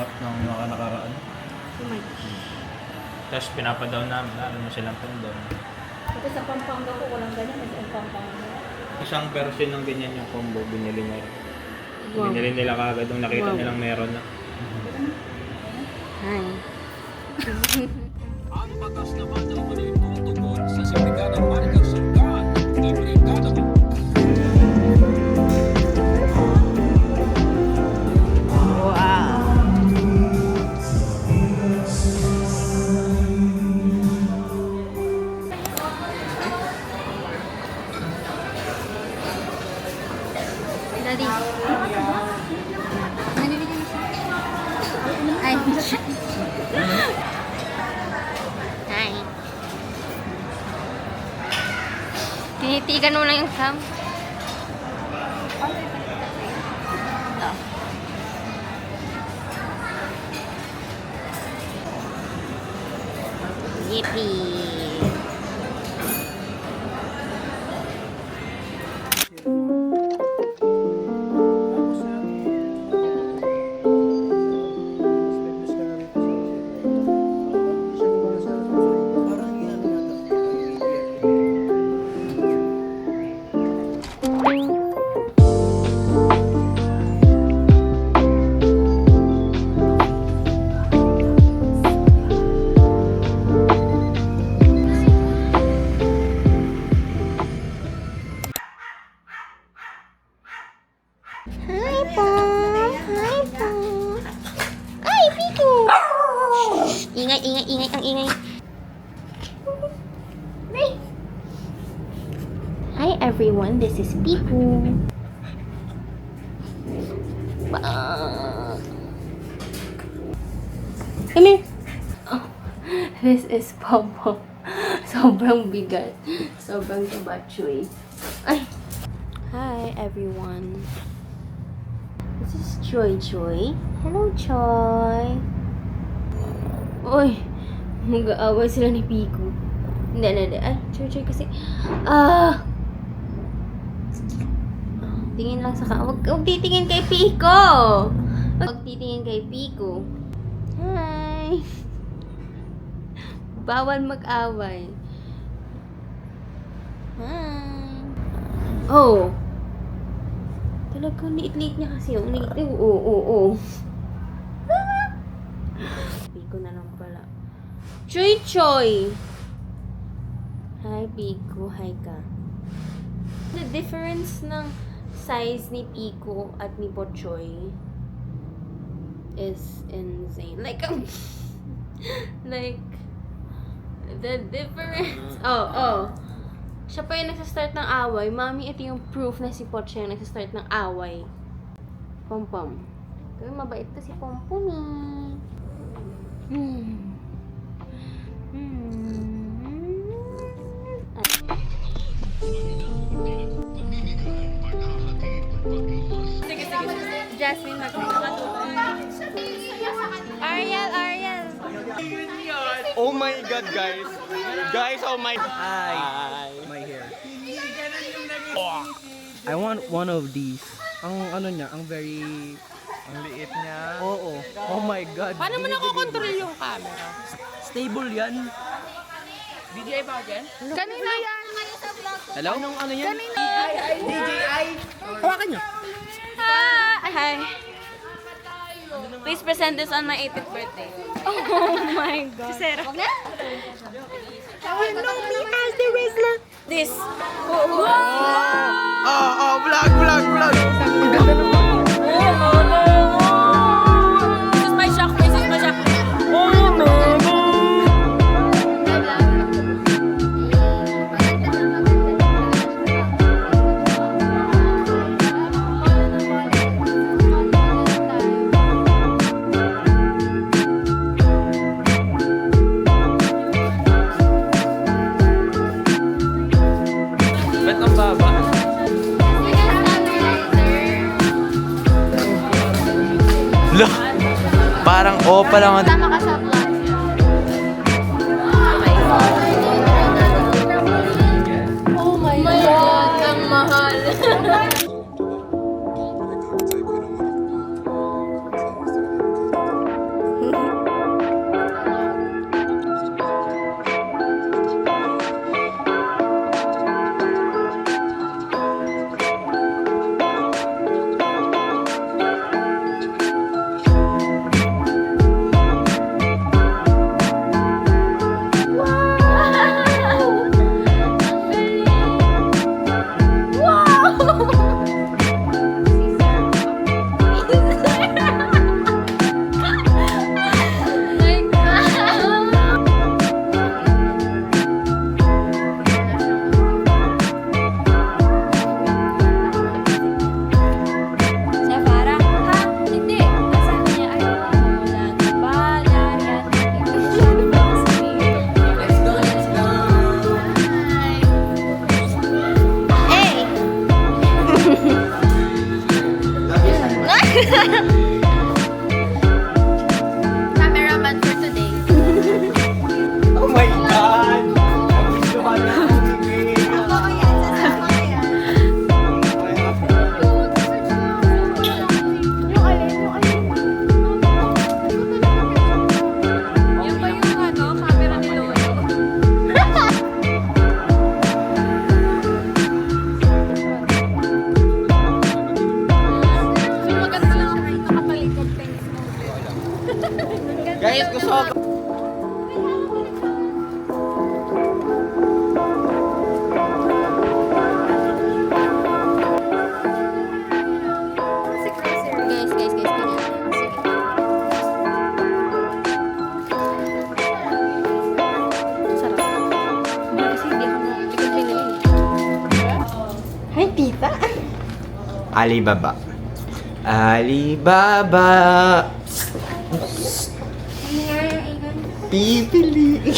lineup ng mga nakaraan. Oh my gosh. Tapos pinapadaw namin, lalo na silang pendon. Kasi sa Pampanga ko, walang ganyan. May Pampanga. Isang version ng ganyan yung combo, binili nila. Wow. Binili nila kagad nung nakita nilang meron na. Hi. Ang batas naman ng tutugon sa sindikatang Marikang Sanggan, Ibrigada. Daddy. Nanibigyan mo siya. Ay. Hi. Tinitigan mo lang yung cam. Yippee. Hi po! Hi po! Ay, Pico! Ingay, ingay, ingay, ang ingay. Hi everyone, this is Pico. Come here. Oh, this is Pompom. Sobrang bigat. Sobrang kabatchoy. Ay. Hi everyone. This is Joy Joy. Hello, Joy. Uy, mag-aaway sila ni Pico. Hindi. Ay, Joy kasi... Tingin lang sa Huwag titingin kay Pico! Huwag titingin kay Pico. Hi! Bawal mag-away. Hi! Oh! Talagang liit-liit niya kasi. Yung liit. Oo. Pico na lang pala. Choy! Hi, Pico. Hi ka. The difference ng size ni Pico at ni Pochoy is insane. Like, the difference. Oh. Siya pa yung nagsastart ng away. Mami, ito yung proof na si Pochoy yung nagsastart ng away. Pompom. Kaya mabait to si Pompom eh. Jasmine Ariel. Oh my God, guys! Guys, oh my... Hi. My hair. I want one of these. Ang ano niya, ang very... Ang liit niya. Oo. Oh my God. Paano mo nakokontrol yung camera? Stable yan. DJI ba dyan? Kanina yan! Hello? Anong ano yan? Kanina! DJI. Hawakan niyo. Hi. Please present this on my 18th birthday. Oh my God. Si Sarah. Wag na? No, me as the wrestler! This. Vlog. Ang ganda naman. This is my shock face. Oh no. Ba't ang baba? Parang pa lang. Tama ka sa vlog. Oh my God. Ang mahal. Guys, gusto ko. Guys. Sarap. Hindi kasi hindi ko pinili. Hi, tita. Alibaba. Alibaba. Pipili.